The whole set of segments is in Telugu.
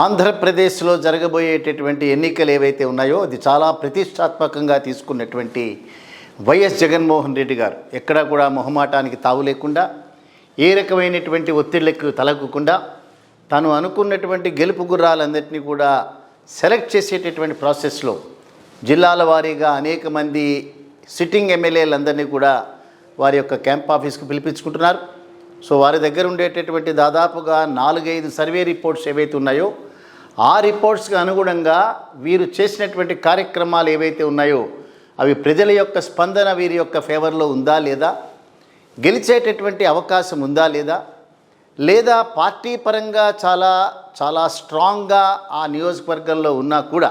ఆంధ్రప్రదేశ్లో జరగబోయేటటువంటి ఎన్నికలు ఏవైతే ఉన్నాయో అది చాలా ప్రతిష్టాత్మకంగా తీసుకున్నటువంటి వైఎస్ జగన్మోహన్ రెడ్డి గారు ఎక్కడా కూడా మొహమాటానికి తావు లేకుండా, ఏ రకమైనటువంటి ఒత్తిళ్లకు తలగకుండా తాను అనుకున్నటువంటి గెలుపు గుర్రాలందరినీ కూడా సెలెక్ట్ చేసేటటువంటి ప్రాసెస్లో జిల్లాల వారీగా అనేక మంది సిట్టింగ్ ఎమ్మెల్యేలందరినీ కూడా వారి యొక్క క్యాంప్ ఆఫీస్కి పిలిపించుకుంటున్నారు. సో వారి దగ్గర ఉండేటటువంటి దాదాపుగా 4-5 సర్వే రిపోర్ట్స్ ఏవైతే ఉన్నాయో ఆ రిపోర్ట్స్కి అనుగుణంగా వీరు చేసినటువంటి కార్యక్రమాలు ఏవైతే ఉన్నాయో అవి ప్రజల యొక్క స్పందన వీరి యొక్క ఫేవర్లో ఉందా లేదా, గెలిచేటటువంటి అవకాశం ఉందా లేదా, లేదా పార్టీ పరంగా చాలా చాలా స్ట్రాంగ్గా ఆ నియోజకవర్గంలో ఉన్నా కూడా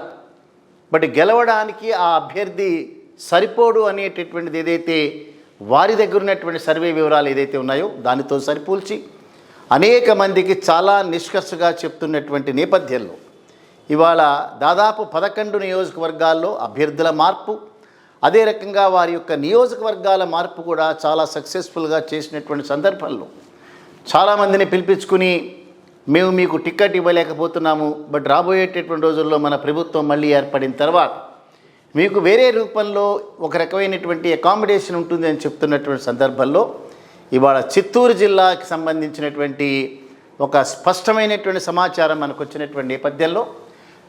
బట్ గెలవడానికి ఆ అభ్యర్థి సరిపోడు అనేటటువంటిది ఏదైతే వారి దగ్గర ఉన్నటువంటి సర్వే వివరాలు ఏదైతే ఉన్నాయో దానితో సరిపోల్చి అనేక మందికి చాలా నిష్కర్షగా చెప్తున్నటువంటి నేపథ్యంలో ఇవాళ దాదాపు 11 నియోజకవర్గాల్లో అభ్యర్థుల మార్పు, అదే రకంగా వారి యొక్క నియోజకవర్గాల మార్పు కూడా చాలా సక్సెస్ఫుల్గా చేసినటువంటి సందర్భంలో చాలామందిని పిలిపించుకుని మేము మీకు టికెట్ ఇవ్వలేకపోతున్నాము, బట్ రాబోయేటటువంటి రోజుల్లో మన ప్రభుత్వం మళ్ళీ ఏర్పడిన తర్వాత మీకు వేరే రూపంలో ఒక రకమైనటువంటి అకామిడేషన్ ఉంటుంది అని చెప్తున్నటువంటి సందర్భంలో ఇవాళ చిత్తూరు జిల్లాకి సంబంధించినటువంటి ఒక స్పష్టమైనటువంటి సమాచారం మనకు వచ్చినటువంటి నేపథ్యంలో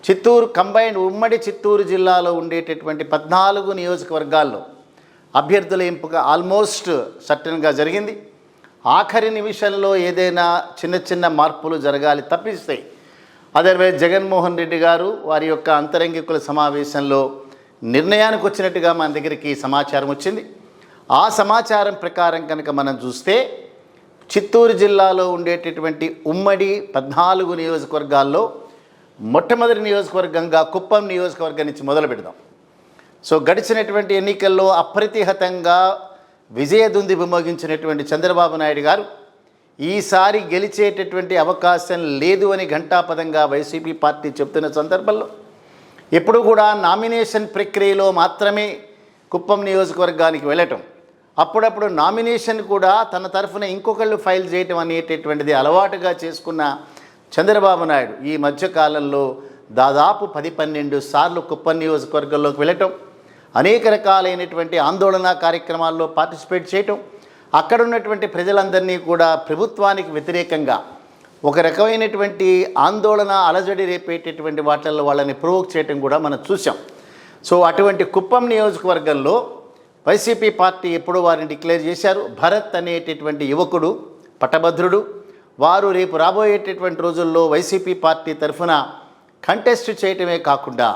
చిత్తూరు కంబైన్డ్ ఉమ్మడి చిత్తూరు జిల్లాలో ఉండేటటువంటి 14 నియోజకవర్గాల్లో అభ్యర్థుల ఎంపిక ఆల్మోస్ట్ సర్టన్గా జరిగింది. ఆఖరి నిమిషంలో ఏదైనా చిన్న చిన్న మార్పులు జరగాలి తప్పిస్తాయి. అదర్వైజ్ జగన్మోహన్ రెడ్డి గారు వారి యొక్క అంతరంగికుల సమావేశంలో నిర్ణయానికి వచ్చినట్టుగా మన దగ్గరికి సమాచారం వచ్చింది. ఆ సమాచారం ప్రకారం కనుక మనం చూస్తే చిత్తూరు జిల్లాలో ఉండేటటువంటి ఉమ్మడి 14 నియోజకవర్గాల్లో మొట్టమొదటి నియోజకవర్గంగా కుప్పం నియోజకవర్గం నుంచి మొదలు పెడదాం. సో గడిచినటువంటి ఎన్నికల్లో అప్రతిహతంగా విజయదుంది విమోగించినటువంటి చంద్రబాబు నాయుడు గారు ఈసారి గెలిచేటటువంటి అవకాశం లేదు అని ఘంటాపదంగా వైసీపీ పార్టీ చెప్తున్న సందర్భంలో ఎప్పుడు కూడా నామినేషన్ ప్రక్రియలో మాత్రమే కుప్పం నియోజకవర్గానికి వెళ్ళటం, అప్పుడప్పుడు నామినేషన్ కూడా తన తరఫున ఇంకొకళ్ళు ఫైల్ చేయటం అనేటటువంటిది అలవాటుగా చేసుకున్న చంద్రబాబు నాయుడు ఈ మధ్యకాలంలో దాదాపు 10-12 సార్లు కుప్పం నియోజకవర్గంలోకి వెళ్ళటం, అనేక రకాలైనటువంటి ఆందోళన కార్యక్రమాల్లో పార్టిసిపేట్ చేయటం, అక్కడ ఉన్నటువంటి ప్రజలందరినీ కూడా ప్రభుత్వానికి వ్యతిరేకంగా ఒక రకమైనటువంటి ఆందోళన అలజడి రేపేటటువంటి వాటిల్లో వాళ్ళని ప్రొవోక్ చేయటం కూడా మనం చూసాం. సో అటువంటి కుప్పం నియోజకవర్గంలో వైసీపీ పార్టీ ఎప్పుడు వారిని డిక్లేర్ చేశారు. భరత్ అనేటటువంటి యువకుడు పట్టభద్రుడు, వారు రేపు రాబోయేటటువంటి రోజుల్లో వైసీపీ పార్టీ తరఫున కంటెస్ట్ చేయటమే కాకుండా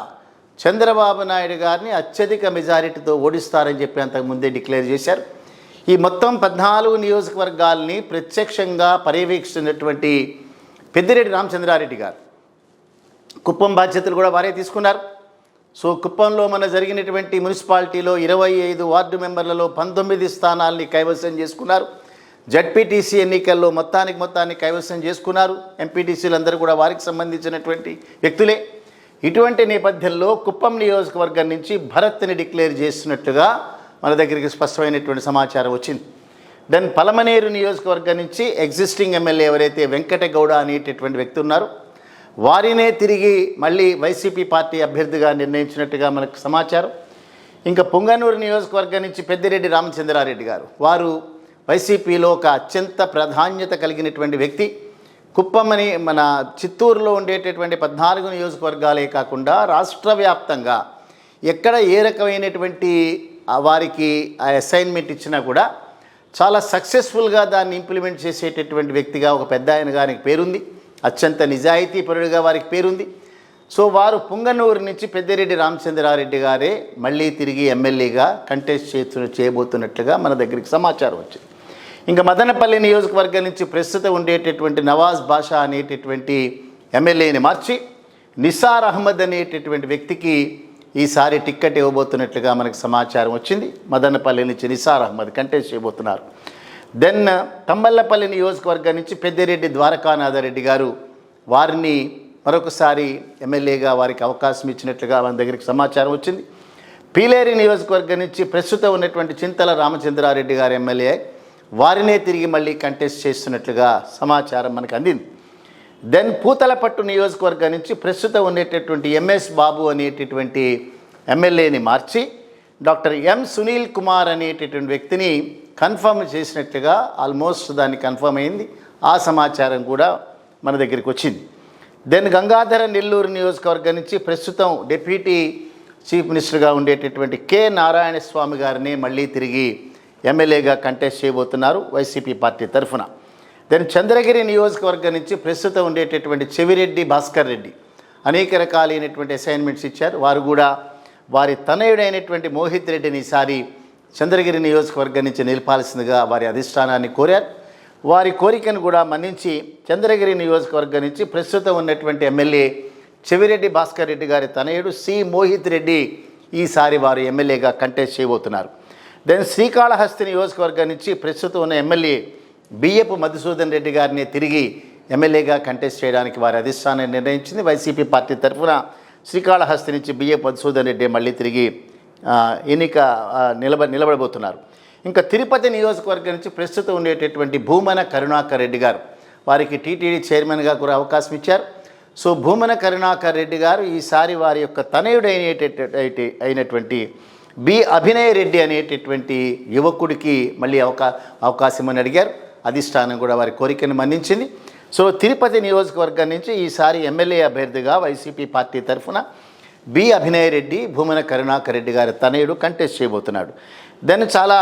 చంద్రబాబు నాయుడు గారిని అత్యధిక మెజారిటీతో ఓడిస్తారని చెప్పి అంతకుముందే డిక్లేర్ చేశారు. ఈ మొత్తం 14 నియోజకవర్గాల్ని ప్రత్యక్షంగా పర్యవేక్షిస్తున్నటువంటి పెద్దిరెడ్డి రామచంద్రారెడ్డి గారు కుప్పం బాధ్యతలు కూడా వారే తీసుకున్నారు. సో కుప్పంలో మన జరిగినటువంటి మున్సిపాలిటీలో 25 వార్డు మెంబర్లలో 19 స్థానాల్ని కైవసం చేసుకున్నారు. జడ్పీటీసీ ఎన్నికల్లో మొత్తాన్ని కైవసం చేసుకున్నారు. ఎంపీటీసీలు అందరూ కూడా వారికి సంబంధించినటువంటి వ్యక్తులే. ఇటువంటి నేపథ్యంలో కుప్పం నియోజకవర్గం నుంచి భరత్ని డిక్లేర్ చేసినట్టుగా మన దగ్గరికి స్పష్టమైనటువంటి సమాచారం వచ్చింది. దెన్ పలమనేరు నియోజకవర్గం నుంచి ఎగ్జిస్టింగ్ ఎమ్మెల్యే ఎవరైతే వెంకటగౌడ అనేటటువంటి వ్యక్తి ఉన్నారో వారినే తిరిగి మళ్ళీ వైసీపీ పార్టీ అభ్యర్థిగా నిర్ణయించినట్టుగా మనకు సమాచారం. ఇంకా పొంగనూరు నియోజకవర్గం నుంచి పెద్దిరెడ్డి రామచంద్రారెడ్డి గారు, వారు వైసీపీలో ఒక అత్యంత ప్రాధాన్యత కలిగినటువంటి వ్యక్తి. కుప్పమని మన చిత్తూరులో ఉండేటటువంటి 14 నియోజకవర్గాలే కాకుండా రాష్ట్ర వ్యాప్తంగా ఎక్కడ ఏ రకమైనటువంటి వారికి ఆ అసైన్మెంట్ ఇచ్చినా కూడా చాలా సక్సెస్ఫుల్గా దాన్ని ఇంప్లిమెంట్ చేసేటటువంటి వ్యక్తిగా ఒక పెద్ద ఆయన గారికి పేరుంది. అత్యంత నిజాయితీపరుడిగా వారికి పేరుంది. సో వారు పుంగనూరు నుంచి పెద్దిరెడ్డి రామచంద్రారెడ్డి గారే మళ్ళీ తిరిగి ఎమ్మెల్యేగా కంటెస్ట్ చేయబోతున్నట్లుగా మన దగ్గరికి సమాచారం వచ్చింది. ఇంకా మదనపల్లి నియోజకవర్గం నుంచి ప్రస్తుతం ఉండేటటువంటి నవాజ్ బాషా అనేటటువంటి ఎమ్మెల్యేని మార్చి నిసార్ అహ్మద్ అనేటటువంటి వ్యక్తికి ఈసారి టిక్కెట్ ఇవ్వబోతున్నట్లుగా మనకు సమాచారం వచ్చింది. మదనపల్లి నుంచి నిసార్ అహ్మద్ కంటెస్ట్ చేయబోతున్నారు. దెన్ తంబల్లపల్లి నియోజకవర్గం నుంచి పెద్దిరెడ్డి ద్వారకానాథరెడ్డి గారు వారిని మరొకసారి ఎమ్మెల్యేగా వారికి అవకాశం ఇచ్చినట్లుగా మన దగ్గరికి సమాచారం వచ్చింది. పీలేరు నియోజకవర్గం నుంచి ప్రస్తుతం ఉన్నటువంటి చింతల రామచంద్రారెడ్డి గారు ఎమ్మెల్యే వారినే తిరిగి మళ్ళీ కంటెస్ట్ చేస్తున్నట్లుగా సమాచారం మనకు అందింది. దెన్ పూతలపట్టు నియోజకవర్గం నుంచి ప్రస్తుతం ఉండేటటువంటి ఎంఎస్ బాబు అనేటటువంటి ఎమ్మెల్యేని మార్చి డాక్టర్ ఎం సునీల్ కుమార్ అనేటటువంటి వ్యక్తిని కన్ఫర్మ్ చేసినట్లుగా ఆల్మోస్ట్ దాన్ని కన్ఫర్మ్ అయింది. ఆ సమాచారం కూడా మన దగ్గరికి వచ్చింది. దెన్ గంగాధర నెల్లూరు నియోజకవర్గం నుంచి ప్రస్తుతం డిప్యూటీ చీఫ్ మినిస్టర్గా ఉండేటటువంటి కె నారాయణ స్వామి గారిని మళ్ళీ తిరిగి ఎమ్మెల్యేగా కంటెస్ట్ చేయబోతున్నారు వైసీపీ పార్టీ తరఫున. దెన్ చంద్రగిరి నియోజకవర్గం నుంచి ప్రస్తుతం ఉండేటటువంటి చెవిరెడ్డి భాస్కర్ రెడ్డి అనేక రకాలైనటువంటి అసైన్మెంట్స్ ఇచ్చారు. వారు కూడా వారి తనయుడైనటువంటి మోహిత్ రెడ్డిని ఈసారి చంద్రగిరి నియోజకవర్గం నుంచి నిలపాల్సిందిగా వారి అధిష్టానాన్ని కోరారు. వారి కోరికను కూడా మన్నించి చంద్రగిరి నియోజకవర్గం నుంచి ప్రస్తుతం ఉన్నటువంటి ఎమ్మెల్యే చెవిరెడ్డి భాస్కర్ రెడ్డి గారి తనయుడు సి మోహిత్ రెడ్డి ఈసారి వారు ఎమ్మెల్యేగా కంటెస్ట్ చేయబోతున్నారు. దెన్ శ్రీకాళహస్తి నియోజకవర్గం నుంచి ప్రస్తుతం ఉన్న ఎమ్మెల్యే బియ్యపు మధుసూదన్ రెడ్డి గారిని తిరిగి ఎమ్మెల్యేగా కంటెస్ట్ చేయడానికి వారి అధిష్టానం నిర్ణయించింది. వైసీపీ పార్టీ తరఫున శ్రీకాళహస్తి నుంచి బియ్యపు మధుసూదన్ రెడ్డి మళ్ళీ తిరిగి నిలబడబోతున్నారు. ఇంకా తిరుపతి నియోజకవర్గం నుంచి ప్రస్తుతం ఉండేటటువంటి భూమన కరుణాకర్ రెడ్డి గారు వారికి టీటీడీ చైర్మన్గా కూడా అవకాశం ఇచ్చారు. సో భూమన కరుణాకర్ రెడ్డి గారు ఈసారి వారి యొక్క అయినటువంటి బి అభినయ్ రెడ్డి అనేటటువంటి యువకుడికి మళ్ళీ అవకాశం అని అడిగారు. అధిష్టానం కూడా వారి కోరికను మన్నించింది. సో తిరుపతి నియోజకవర్గం నుంచి ఈసారి ఎమ్మెల్యే అభ్యర్థిగా వైసీపీ పార్టీ తరఫున బి అభినయ్ రెడ్డి భూమన కరుణాకర్ రెడ్డి గారి తనయుడు కంటెస్ట్ చేయబోతున్నాడు. దాన్ని చాలా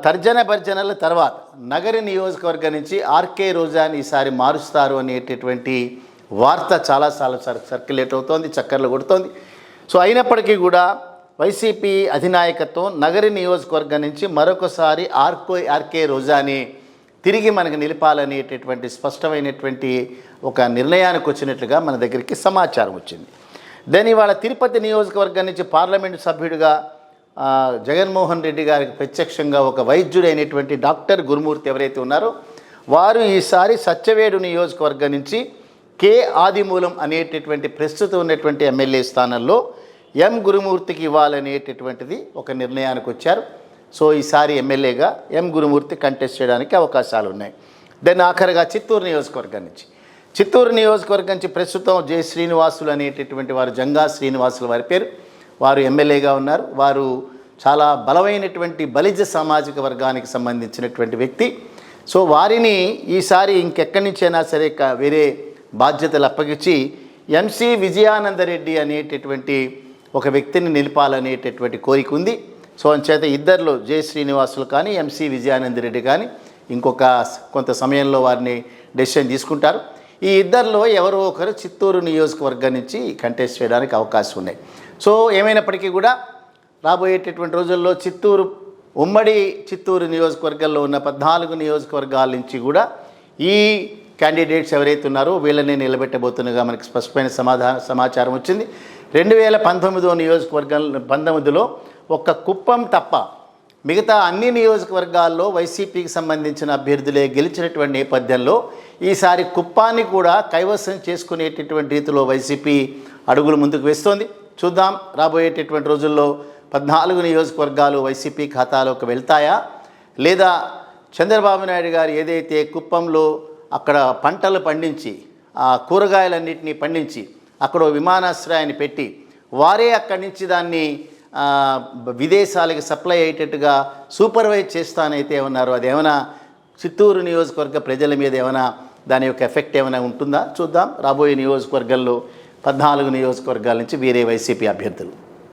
తర్జన భర్జనల తర్వాత నగరి నియోజకవర్గం నుంచి ఆర్కే రోజాని ఈసారి మారుస్తారు అనేటటువంటి వార్త చాలాసార్లు సర్క్యులేట్ అవుతోంది, చక్కర్లు కొడుతోంది. సో అయినప్పటికీ కూడా వైసీపీ అధినాయకత్వం నగరి నియోజకవర్గం నుంచి మరొకసారి ఆర్కే రోజాని తిరిగి మనకు నిలపాలనేటటువంటి స్పష్టమైనటువంటి ఒక నిర్ణయానికి వచ్చినట్లుగా మన దగ్గరికి సమాచారం వచ్చింది. దాని ఇవాళ తిరుపతి నియోజకవర్గం నుంచి పార్లమెంటు సభ్యుడిగా జగన్మోహన్ రెడ్డి గారికి ప్రత్యక్షంగా ఒక వైద్యుడైనటువంటి డాక్టర్ గురుమూర్తి ఎవరైతే ఉన్నారో వారు ఈసారి సత్యవేడు నియోజకవర్గం నుంచి కె ఆదిమూలం అనేటటువంటి ప్రస్తుతం ఉన్నటువంటి ఎమ్మెల్యే స్థానంలో ఎం గురుమూర్తికి ఇవ్వాలనేటటువంటిది ఒక నిర్ణయానికి వచ్చారు. సో ఈసారి ఎమ్మెల్యేగా ఎం గురుమూర్తి కంటెస్ట్ చేయడానికి అవకాశాలు ఉన్నాయి. దెన్ ఆఖరిగా చిత్తూరు నియోజకవర్గం నుంచి ప్రస్తుతం జె శ్రీనివాసులు అనేటటువంటి వారు జంగా శ్రీనివాసులు వారి పేరు, వారు ఎమ్మెల్యేగా ఉన్నారు. వారు చాలా బలమైనటువంటి బలిజ సామాజిక వర్గానికి సంబంధించినటువంటి వ్యక్తి. సో వారిని ఈసారి ఇంకెక్కడి నుంచైనా సరే వేరే బాధ్యతలు అప్పగించి ఎంసీ విజయానందరెడ్డి అనేటటువంటి ఒక వ్యక్తిని నిలపాలనేటటువంటి కోరిక ఉంది. సో అంచేత ఇద్దరిలో జె శ్రీనివాసులు కానీ ఎంసీ విజయానందరెడ్డి కానీ కొంత సమయంలో వారిని డెసిషన్ తీసుకుంటారు. ఈ ఇద్దరిలో ఎవరో ఒకరు చిత్తూరు నియోజకవర్గం నుంచి కంటెస్ట్ చేయడానికి అవకాశం ఉన్నాయి. సో ఏమైనప్పటికీ కూడా రాబోయేటటువంటి రోజుల్లో ఉమ్మడి చిత్తూరు నియోజకవర్గంలో ఉన్న 14 నియోజకవర్గాల నుంచి కూడా ఈ క్యాండిడేట్స్ ఎవరైతే ఉన్నారో వీళ్ళని నిలబెట్టబోతున్నగా మనకి స్పష్టమైన సమాచారం వచ్చింది. 2019 నియోజకవర్గంలో ఒక్క కుప్పం తప్ప మిగతా అన్ని నియోజకవర్గాల్లో వైసీపీకి సంబంధించిన అభ్యర్థులే గెలిచినటువంటి నేపథ్యంలో ఈసారి కుప్పాన్ని కూడా కైవసం చేసుకునేటటువంటి రీతిలో వైసీపీ అడుగులు ముందుకు వేస్తోంది. చూద్దాం రాబోయేటటువంటి రోజుల్లో 14 నియోజకవర్గాలు వైసీపీ ఖాతాలోకి వెళ్తాయా, లేదా చంద్రబాబు నాయుడు గారు ఏదైతే కుప్పంలో అక్కడ పంటలు పండించి ఆ కూరగాయలన్నింటినీ పండించి అక్కడ విమానాశ్రయాన్ని పెట్టి వారే అక్కడి నుంచి దాన్ని విదేశాలకు సప్లై అయ్యేటట్టుగా సూపర్వైజ్ చేస్తానైతే ఉన్నారో అదేమైనా చిత్తూరు నియోజకవర్గ ప్రజల మీద ఏమైనా దాని యొక్క ఎఫెక్ట్ ఏమైనా ఉంటుందా చూద్దాం. రాబోయే నియోజకవర్గాల్లో 14 నియోజకవర్గాల నుంచి వేరే వైసీపీ అభ్యర్థులు